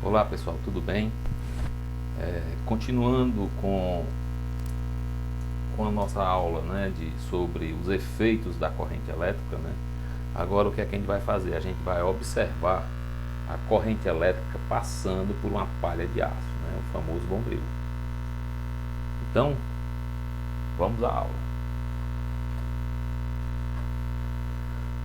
Olá pessoal, tudo bem? Continuando com a nossa aula, né, sobre os efeitos da corrente elétrica, né? Agora o que é que a gente vai fazer? A gente vai observar a corrente elétrica passando por uma palha de aço, né, o famoso bombril. Então, vamos à aula.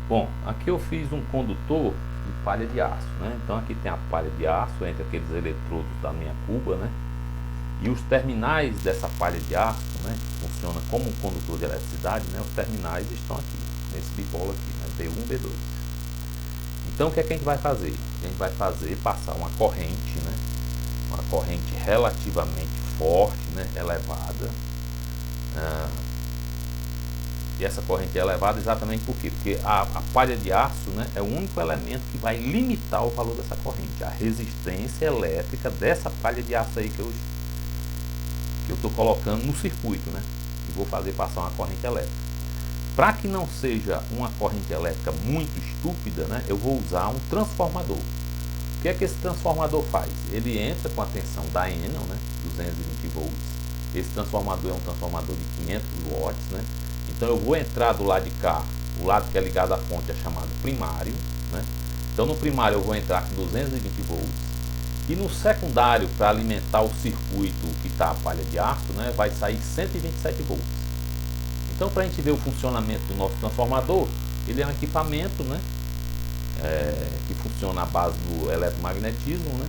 Bom, aqui eu fiz um condutor de palha de aço, né? Então aqui tem a palha de aço entre aqueles eletrodos da minha cuba, né? E os terminais dessa palha de aço, né, que funciona como um condutor de eletricidade, né? Os terminais estão aqui, nesse bipolo aqui, né? B1, B2. Então o que é que a gente vai fazer? A gente vai passar uma corrente, né? Uma corrente relativamente forte, né? Elevada. E essa corrente é elevada exatamente por quê? Porque a palha de aço, né, é o único elemento que vai limitar o valor dessa corrente, a resistência elétrica dessa palha de aço aí que eu estou colocando no circuito, né? E vou fazer passar uma corrente elétrica. Para que não seja uma corrente elétrica muito estúpida, né, eu vou usar um transformador. O que é que esse transformador faz? Ele entra com a tensão da Enel, né, 220 volts. Esse transformador é um transformador de 500 watts, né? Então eu vou entrar do lado de cá, o lado que é ligado à fonte é chamado primário, né? Então no primário eu vou entrar com 220 volts. E no secundário, para alimentar o circuito que está a palha de aço, né, vai sair 127 volts. Então para a gente ver o funcionamento do nosso transformador, ele é um equipamento, né, que funciona à base do eletromagnetismo, né?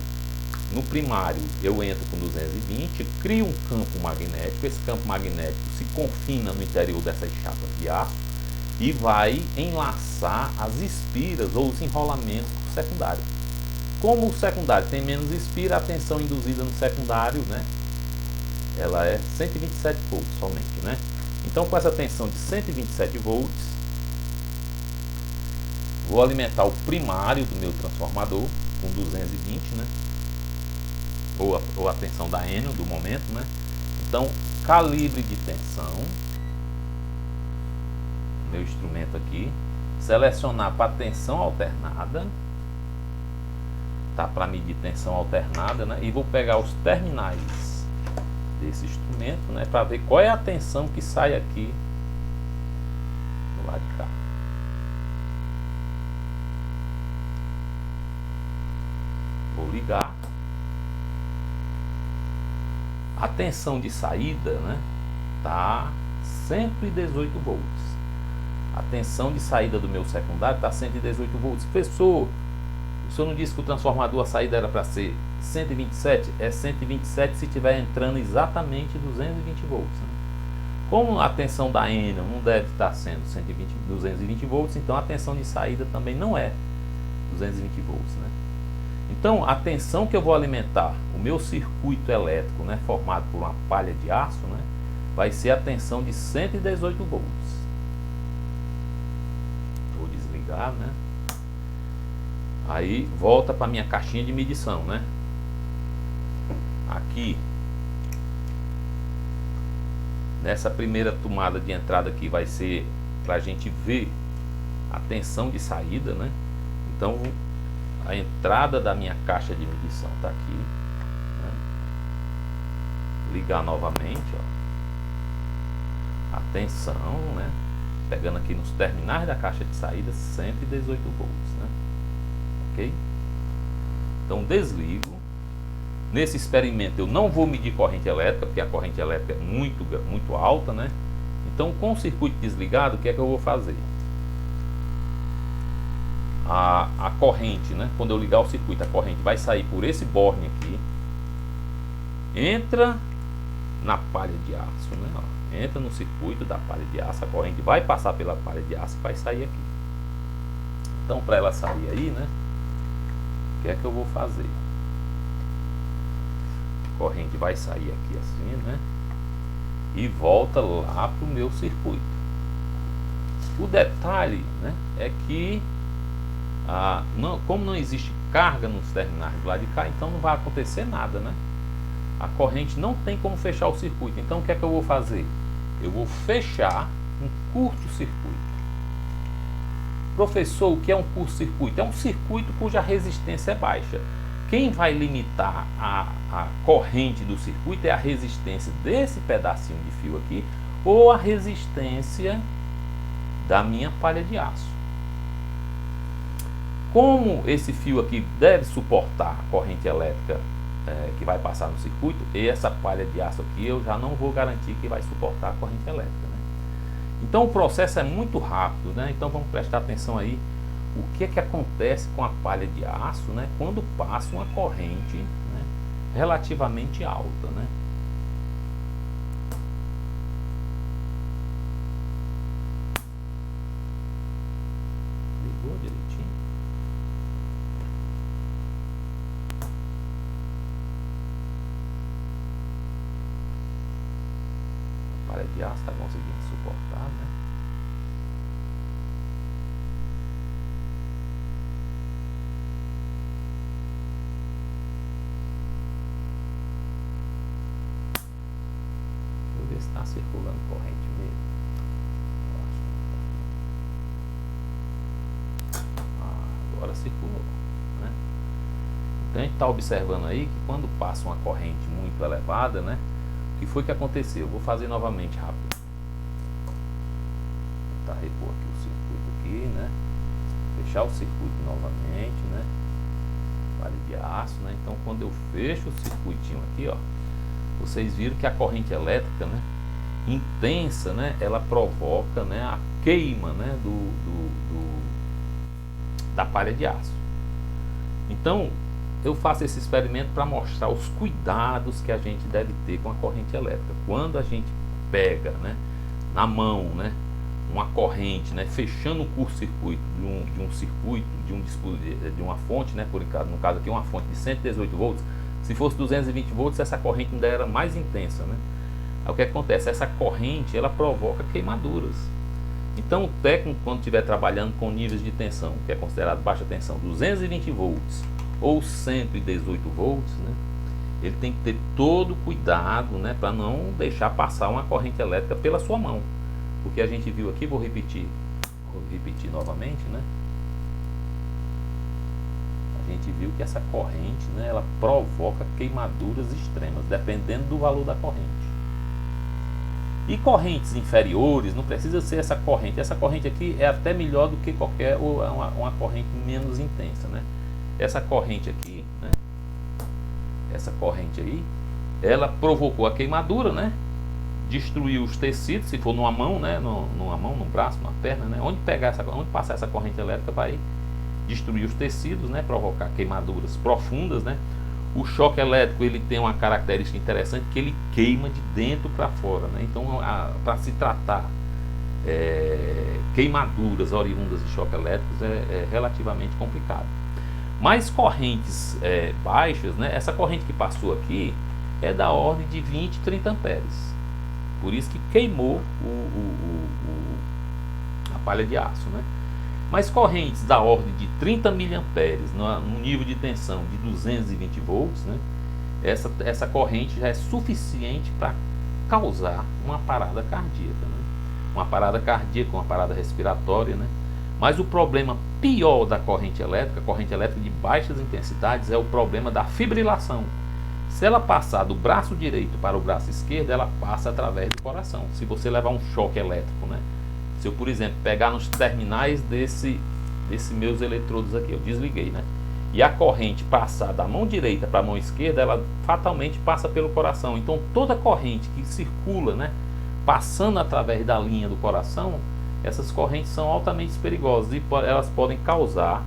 No primário eu entro com 220, crio um campo magnético, esse campo magnético se confina no interior dessas chapas de aço e vai enlaçar as espiras ou os enrolamentos do secundário. Como o secundário tem menos espira, a tensão induzida no secundário, né, ela é 127 volts somente, né? Então com essa tensão de 127 volts, vou alimentar o primário do meu transformador com 220, né? Ou a tensão da Enel do momento, né? Então, calibre de tensão, meu instrumento aqui, selecionar para tensão alternada, tá? Para medir tensão alternada, né? E vou pegar os terminais desse instrumento, né? Para ver qual é a tensão que sai aqui do lado de cá. Vou ligar. A tensão de saída, né, tá 118 volts. A tensão de saída do meu secundário está 118 volts. Professor, o senhor não disse que o transformador, a saída era para ser 127? É 127 se estiver entrando exatamente 220 volts. Né? Como a tensão da Enel não deve estar sendo 220 volts, então a tensão de saída também não é 220 volts. Né? Então, a tensão que eu vou alimentar o meu circuito elétrico, né, formado por uma palha de aço, né, vai ser a tensão de 118 volts. Vou desligar, né? Aí volta para minha caixinha de medição, né? Aqui, nessa primeira tomada de entrada aqui, vai ser para a gente ver a tensão de saída, né? Então, a entrada da minha caixa de medição está aqui, né? Ligar novamente, ó. A tensão, né? Pegando aqui nos terminais da caixa de saída, 118 volts, né? Ok? Então desligo. Nesse experimento eu não vou medir corrente elétrica, porque a corrente elétrica é muito alta, né? Então com o circuito desligado, o que é que eu vou fazer? A corrente, né, quando eu ligar o circuito, a corrente vai sair por esse borne aqui, entra na palha de aço, né, ó, entra no circuito da palha de aço, a corrente vai passar pela palha de aço e vai sair aqui. Então para ela sair aí, né, o que é que eu vou fazer? A corrente vai sair aqui assim, né, e volta lá para o meu circuito. O detalhe, né, é que como não existe carga nos terminais do lado de cá, então não vai acontecer nada, né? A corrente não tem como fechar o circuito. Então o que é que eu vou fazer? Eu vou fechar um curto-circuito. Professor, o que é um curto-circuito? É um circuito cuja resistência é baixa. quem vai limitar a corrente do circuito é a resistência desse pedacinho de fio aqui ou a resistência da minha palha de aço. Como esse fio aqui deve suportar a corrente elétrica que vai passar no circuito, e essa palha de aço aqui eu já não vou garantir que vai suportar a corrente elétrica, né? Então o processo é muito rápido, né? Então vamos prestar atenção aí o que é que acontece com a palha de aço, né, quando passa uma corrente, né, relativamente alta, né? Ligou direitinho? A palha de aço está conseguindo suportar, né? Está circulando corrente mesmo. Agora circulou, né? Então a gente está observando aí que quando passa uma corrente muito elevada, né? O que foi que aconteceu? Vou fazer novamente rápido. Vou tentar repor aqui o circuito aqui, né? Fechar o circuito novamente, né? Palha de aço, né? Então quando eu fecho o circuitinho aqui, ó, vocês viram que a corrente elétrica, né, intensa, né, ela provoca, né, a queima, né, da palha de aço. Então eu faço esse experimento para mostrar os cuidados que a gente deve ter com a corrente elétrica. Quando a gente pega, né, na mão, né, uma corrente, né, fechando o curto-circuito de um circuito, de uma fonte, né, no caso aqui uma fonte de 118 volts. Se fosse 220 volts, essa corrente ainda era mais intensa, né? Aí o que acontece? Essa corrente, ela provoca queimaduras. Então o técnico, quando estiver trabalhando com níveis de tensão, que é considerado baixa tensão, 220 volts ou 118 volts, né, ele tem que ter todo cuidado, né, para não deixar passar uma corrente elétrica pela sua mão. Porque a gente viu aqui, vou repetir novamente, né? A gente viu que essa corrente, né, ela provoca queimaduras extremas, dependendo do valor da corrente. E correntes inferiores, não precisa ser essa corrente. Essa corrente aqui é até melhor do que qualquer uma corrente menos intensa, né? Essa corrente aqui, né? Essa corrente aí, ela provocou a queimadura, né? Destruiu os tecidos, se for numa mão, né? Numa mão, no braço, numa perna, né? Onde passar essa corrente elétrica vai destruir os tecidos, né, provocar queimaduras profundas, né? O choque elétrico, ele tem uma característica interessante, que ele queima de dentro para fora, né? Então para se tratar queimaduras oriundas de choque elétricos é relativamente complicado. Mas correntes baixas, né, essa corrente que passou aqui é da ordem de 20, 30 amperes, por isso que queimou a palha de aço, né? Mas correntes da ordem de 30 miliamperes, no nível de tensão de 220 volts, né, essa corrente já é suficiente para causar uma parada cardíaca, né? Uma parada cardíaca, uma parada respiratória, né? Mas o problema pior da corrente elétrica de baixas intensidades, é o problema da fibrilação. Se ela passar do braço direito para o braço esquerdo, ela passa através do coração. Se você levar um choque elétrico, né? Se eu, por exemplo, pegar nos terminais desses meus eletrodos aqui, eu desliguei, né? E a corrente passar da mão direita para a mão esquerda, ela fatalmente passa pelo coração. Então toda corrente que circula, né, passando através da linha do coração, essas correntes são altamente perigosas e elas podem causar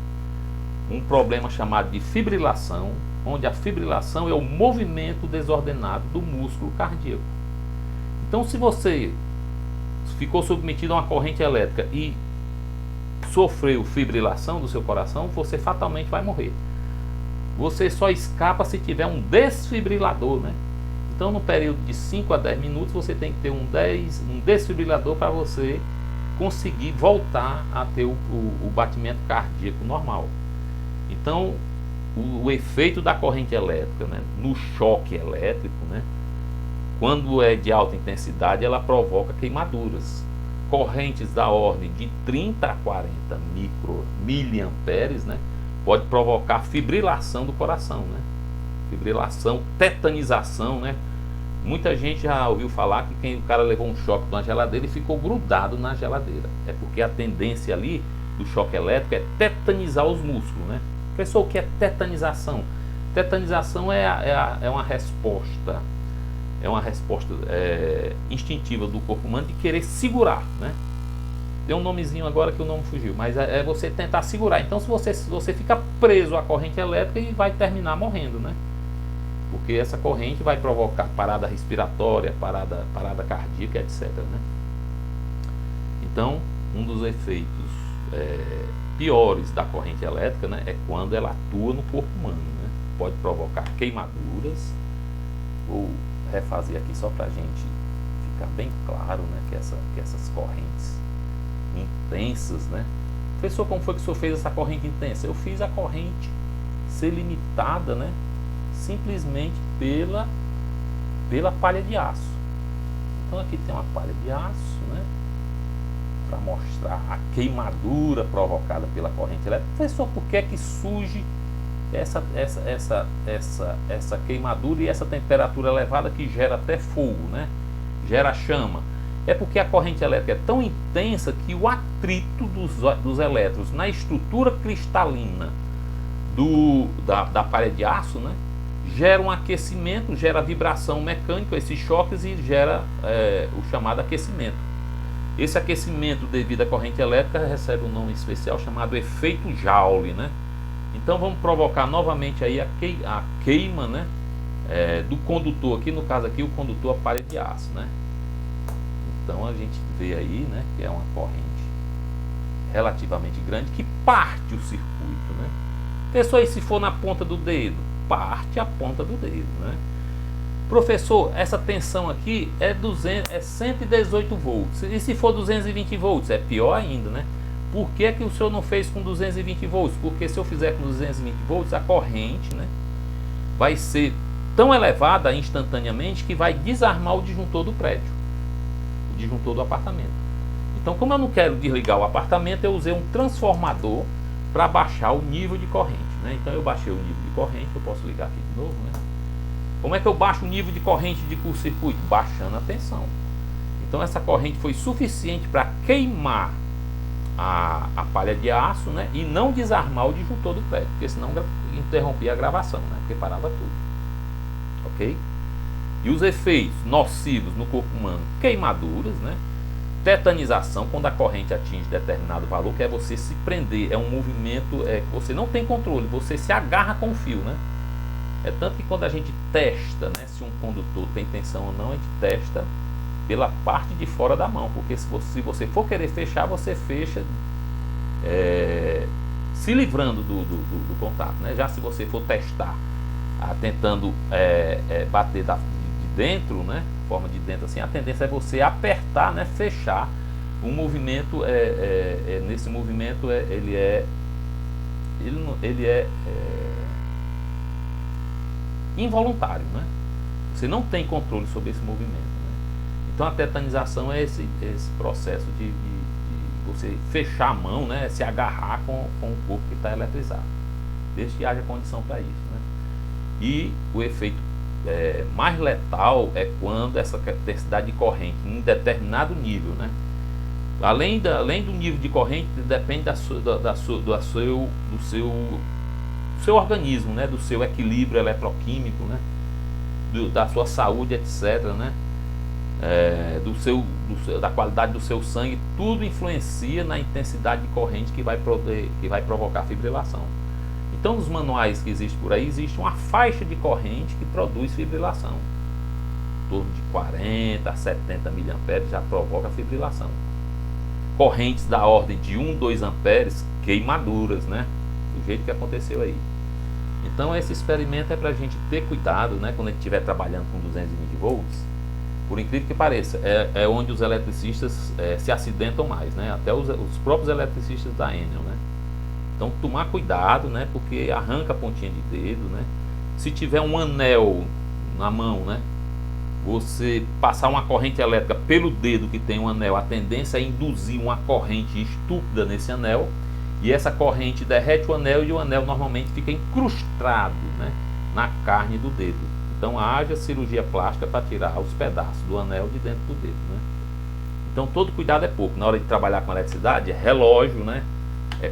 um problema chamado de fibrilação, onde a fibrilação é o movimento desordenado do músculo cardíaco. Então se você ficou submetido a uma corrente elétrica e sofreu fibrilação do seu coração, você fatalmente vai morrer. Você só escapa se tiver um desfibrilador, né? Então no período de 5 a 10 minutos você tem que ter um desfibrilador para você conseguir voltar a ter o batimento cardíaco normal. Então o efeito da corrente elétrica, né, no choque elétrico, né, quando é de alta intensidade, ela provoca queimaduras. Correntes da ordem de 30 a 40 miliamperes, né, pode provocar fibrilação do coração, né? Fibrilação, tetanização, né? Muita gente já ouviu falar que o cara levou um choque na geladeira e ficou grudado na geladeira. É porque a tendência ali do choque elétrico é tetanizar os músculos, né? Pessoal, o que é tetanização? Tetanização é uma resposta instintiva do corpo humano de querer segurar, né? Tem um nomezinho agora que o nome fugiu, mas é você tentar segurar. Então se você fica preso à corrente elétrica e vai terminar morrendo, né? Porque essa corrente vai provocar parada respiratória, parada cardíaca, etc, né? Então, um dos efeitos piores da corrente elétrica, né, é quando ela atua no corpo humano, né? Pode provocar queimaduras. Vou refazer aqui só para a gente ficar bem claro, né, que essas correntes intensas, né? Professor, como foi que o senhor fez essa corrente intensa? Eu fiz a corrente ser limitada, né, simplesmente pela palha de aço. Então aqui tem uma palha de aço, né, para mostrar a queimadura provocada pela corrente elétrica. Professor, por que é que surge essa queimadura e essa temperatura elevada que gera até fogo, né? Gera chama? É porque a corrente elétrica é tão intensa que o atrito dos elétrons na estrutura cristalina da palha de aço, né, gera um aquecimento, gera vibração mecânica, esses choques, e gera o chamado aquecimento. Esse aquecimento devido à corrente elétrica recebe um nome especial chamado efeito Joule, né? Então vamos provocar novamente aí a queima, né, do condutor, aqui no caso aqui o condutor a palha de aço, né? Então a gente vê aí, né, que é uma corrente relativamente grande que parte o circuito, né? Pessoal, e se for na ponta do dedo? Parte a ponta do dedo, né? Professor, essa tensão aqui é 118 volts. E se for 220 volts? É pior ainda, né? Por que o senhor não fez com 220 volts? Porque se eu fizer com 220 volts, a corrente, né, vai ser tão elevada instantaneamente que vai desarmar o disjuntor do prédio, o disjuntor do apartamento. Então, como eu não quero desligar o apartamento, eu usei um transformador para baixar o nível de corrente, né? Então eu baixei o nível de corrente, eu posso ligar aqui de novo, né? Como é que eu baixo o nível de corrente de curto-circuito? Baixando a tensão. Então essa corrente foi suficiente para queimar a palha de aço, né, e não desarmar o disjuntor do prédio, porque senão interrompia a gravação, né, porque parava tudo. Ok? E os efeitos nocivos no corpo humano: queimaduras, né, tetanização, quando a corrente atinge determinado valor, que é você se prender, é um movimento que você não tem controle, você se agarra com o fio, né? É tanto que quando a gente testa, né, se um condutor tem tensão ou não, a gente testa pela parte de fora da mão, porque se você for querer fechar, você fecha se livrando do contato, né? Já se você for testar tentando bater de dentro, né, forma de dentro assim, a tendência é você apertar, né, fechar. O movimento nesse movimento ele é involuntário, né? Você não tem controle sobre esse movimento, né? Então a tetanização é esse processo de você fechar a mão, né, se agarrar com o corpo que está eletrizado, desde que haja condição para isso, né? E o efeito mais letal é quando essa intensidade de corrente em determinado nível, né, além do nível de corrente, depende do seu organismo, né, do seu equilíbrio eletroquímico, né, da sua saúde, etc, né, da qualidade do seu sangue. Tudo influencia na intensidade de corrente que vai provocar fibrilação. Então, nos manuais que existem por aí, existe uma faixa de corrente que produz fibrilação. Em torno de 40 a 70 miliamperes já provoca fibrilação. Correntes da ordem de 1, 2 amperes, queimaduras, né? Do jeito que aconteceu aí. Então, esse experimento é para a gente ter cuidado, né? Quando a gente estiver trabalhando com 220 volts, por incrível que pareça, é onde os eletricistas se acidentam mais, né? Até os próprios eletricistas da Enel, né? Então, tomar cuidado, né? Porque arranca a pontinha de dedo, né? Se tiver um anel na mão, né, você passar uma corrente elétrica pelo dedo que tem um anel, a tendência é induzir uma corrente estúpida nesse anel E essa corrente derrete o anel e o anel normalmente fica incrustado, né, na carne do dedo. Então haja cirurgia plástica para tirar os pedaços do anel de dentro do dedo, né? Então todo cuidado é pouco. Na hora de trabalhar com eletricidade, relógio, né,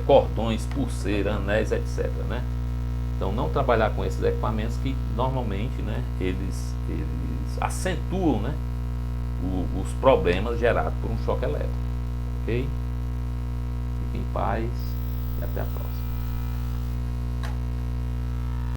cordões, pulseira, anéis, etc, né? Então não trabalhar com esses equipamentos que normalmente, né, eles acentuam, né, os problemas gerados por um choque elétrico. Ok? Fiquem em paz e até a próxima.